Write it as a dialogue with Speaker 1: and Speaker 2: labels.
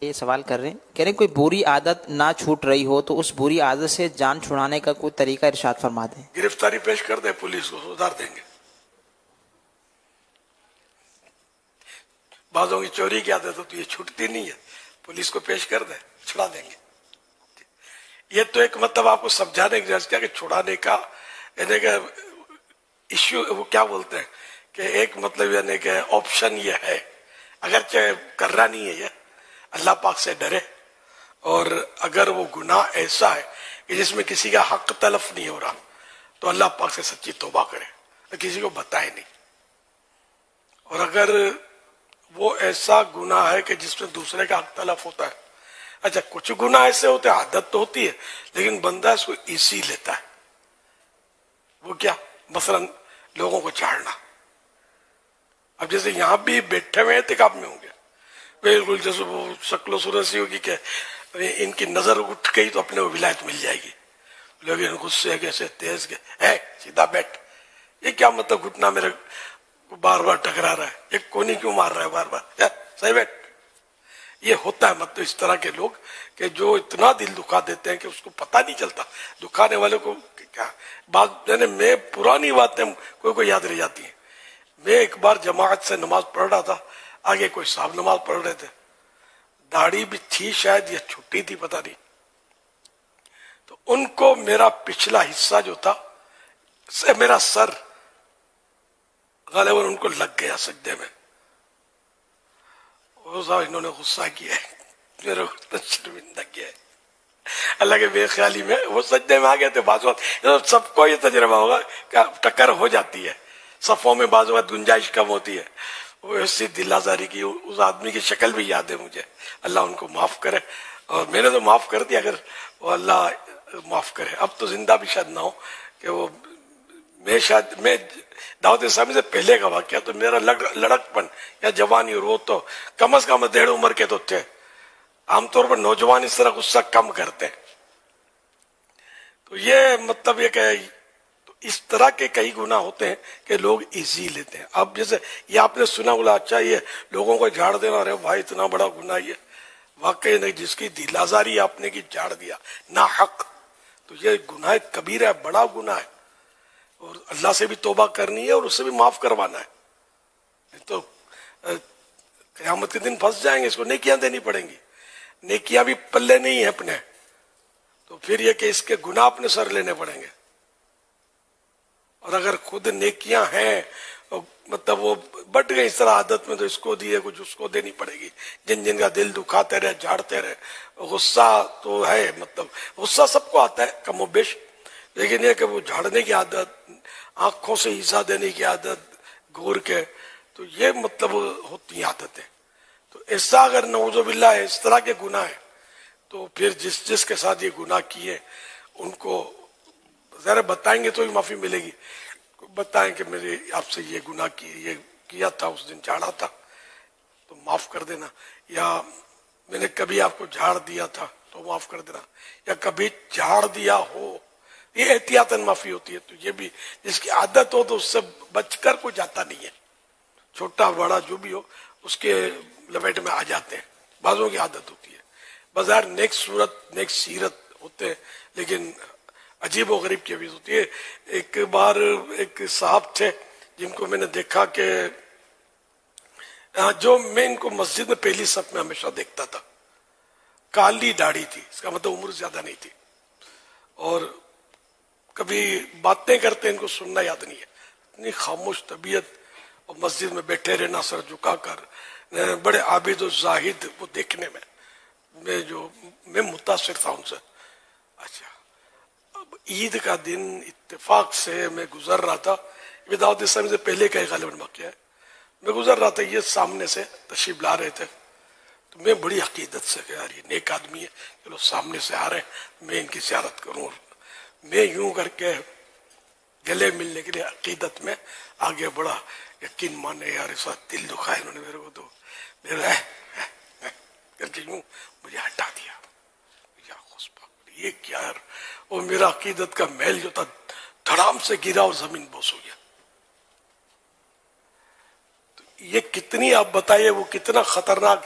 Speaker 1: یہ سوال کر رہے ہیں، کہہ رہے ہیں کوئی بری عادت نہ چھوٹ رہی ہو تو اس بری عادت سے جان چھڑانے کا کوئی طریقہ ارشاد فرما دیں۔
Speaker 2: گرفتاری پیش کر دیں، پولیس کو سدھار دیں گے۔ بعضوں کی چوری کی عادت ہوتی ہے، چھوٹتی نہیں ہے، پولیس کو پیش کر دیں، چھڑا دیں گے۔ یہ تو ایک مطلب آپ کو سمجھانے کی کیا کہ چھڑانے کا یعنی کہ ایشو وہ کیا بولتے ہیں کہ ایک مطلب یعنی کہ آپشن یہ ہے، اگرچہ کرنا نہیں ہے، یہ اللہ پاک سے ڈرے، اور اگر وہ گناہ ایسا ہے کہ جس میں کسی کا حق تلف نہیں ہو رہا تو اللہ پاک سے سچی توبہ کرے، کسی کو بتائے نہیں۔ اور اگر وہ ایسا گناہ ہے کہ جس میں دوسرے کا حق تلف ہوتا ہے، اچھا کچھ گناہ ایسے ہوتے ہیں، عادت تو ہوتی ہے لیکن بندہ اس کو ایزی لیتا ہے۔ وہ کیا؟ مثلا لوگوں کو چاڑنا۔ اب جیسے یہاں بھی بیٹھے ہوئے اعتکاف میں ہوں گے، بالکل جیسے وہ شکل و صورت سی ہوگی کہ ان کی نظر اٹھ گئی تو اپنے کو ولایت مل جائے گی، لوگ غصے کیسے تیز کے ہے سیدھا بیٹھ، یہ کیا مطلب گھٹنا میرے بار بار ٹکرا رہا ہے، ایک کونی کیوں مار رہا ہے بار بار، صحیح بیٹھ۔ یہ ہوتا ہے مطلب اس طرح کے لوگ کہ جو اتنا دل دکھا دیتے ہیں کہ اس کو پتہ نہیں چلتا، دکھانے والے کو کیا بات، یعنی میں پرانی باتیں کوئی یاد رہ جاتی ہیں۔ میں ایک بار جماعت سے نماز پڑھ رہا تھا، آگے کوئی صاحب نماز پڑھ رہے تھے، داڑھی بھی تھی شاید یا چھٹی تھی پتہ نہیں، تو ان کو میرا پچھلا حصہ جو تھا میرا سر غالباً ان کو لگ گیا سجدے میں، وہ صاحب انہوں نے غصہ کیا ہے، میرے کو شرمندہ کیا ہے۔ اللہ کے بے خیالی میں وہ سجدے میں آ گئے تھے۔ بعض وقت سب کو یہ تجربہ ہوگا کہ ٹکر ہو جاتی ہے، صفوں میں بعض وقت گنجائش کم ہوتی ہے، وہ ایسی دل آزاری کی، اس آدمی کی شکل بھی یاد ہے مجھے، اللہ ان کو معاف کرے، اور میں نے تو معاف کر دیا، اگر وہ اللہ معاف کرے۔ اب تو زندہ بھی شاید نہ ہو کہ وہ، میں دعوت اسلامی سے پہلے کا واقعہ تو میرا لڑک پن یا جوانی، اور وہ تو کم از کم 1.5 عمر کے تو تھے۔ عام طور پر نوجوان اس طرح غصہ کم کرتے ہیں، تو یہ مطلب یہ کہ اس طرح کے کئی گناہ ہوتے ہیں کہ لوگ ایزی لیتے ہیں۔ اب جیسے یہ آپ نے سنا بولا اچھا یہ لوگوں کو جھاڑ دینا، ارے بھائی اتنا بڑا گناہ یہ واقعی نہیں، جس کی دل آزاری آپ نے کی جھاڑ دیا نا حق، تو یہ گناہ کبیرہ ہے، بڑا گناہ ہے، اور اللہ سے بھی توبہ کرنی ہے اور اس سے بھی معاف کروانا ہے، نہیں تو قیامت کے دن پھنس جائیں گے، اس کو نیکیاں دینی پڑیں گی، نیکیاں بھی پلے نہیں ہیں اپنے، تو پھر یہ کہ اس کے گناہ اپنے سر لینے پڑیں گے۔ اور اگر خود نیکیاں ہیں مطلب وہ بٹ گئی اس طرح عادت میں، تو اس کو دیے کچھ اس کو دینی پڑے گی، جن جن کا دل دکھاتے رہے، جھاڑتے رہے۔ غصہ تو ہے، مطلب غصہ سب کو آتا ہے کم و بیش، لیکن یہ کہ وہ جھاڑنے کی عادت، آنکھوں سے ایذا دینے کی عادت گور کے، تو یہ مطلب ہوتی ہیں عادتیں۔ تو ایسا اگر نعوذ باللہ اس طرح کے گناہ ہیں تو پھر جس کے ساتھ یہ گناہ کیے ان کو ذرا بتائیں گے تو بھی معافی ملے گی، بتائیں کہ میرے آپ سے یہ گناہ یہ کیا تھا، اس دن جھاڑا تھا تو معاف کر دینا، یا میں نے کبھی آپ کو جھاڑ دیا تھا تو معاف کر دینا، یا کبھی جھاڑ دیا ہو، یہ احتیاطاً معافی ہوتی ہے۔ تو یہ بھی جس کی عادت ہو تو اس سے بچ کر کوئی جاتا نہیں ہے، چھوٹا بڑا جو بھی ہو اس کے لپیٹ میں آ جاتے ہیں، بعضوں کی عادت ہوتی ہے، بظاہر نیک صورت نیک سیرت ہوتے ہیں لیکن عجیب و غریب کی حویث ہوتی ہے۔ ایک بار ایک صاحب تھے جن کو میں نے دیکھا کہ جو میں ان کو مسجد میں پہلی صف میں ہمیشہ دیکھتا تھا، کالی داڑھی تھی، اس کا مطلب عمر زیادہ نہیں تھی، اور کبھی باتیں کرتے ان کو سننا یاد نہیں ہے، اتنی خاموش طبیعت، اور مسجد میں بیٹھے رہنا سر جھکا کر، بڑے عابد و زاہد وہ دیکھنے میں، میں متاثر تھا ان سے۔ اچھا اب عید کا دن اتفاق سے میں گزر رہا تھا، یہ دعوت اسلامی سے پہلے کا ایک غالباً واقعہ ہے، میں گزر رہا تھا، یہ سامنے سے تشریف لا رہے تھے، تو میں بڑی عقیدت سے کہ یار یہ نیک آدمی ہے، چلو سامنے سے آ رہے ہیں میں ان کی زیارت کروں، میں یوں کر کے گلے ملنے کے لیے عقیدت میں آگے بڑھا، یقین مانے یار ایسا دل دکھایا انہوں نے میرے کو، تو میرا کر کے یوں مجھے ہٹا دیا، یہ کیا ہے، وہ میرا عقیدت کا محل جو تھا دھڑام سے گرا اور زمین بوس ہو گیا۔ تو یہ کتنی آپ بتائیے وہ کتنا خطرناک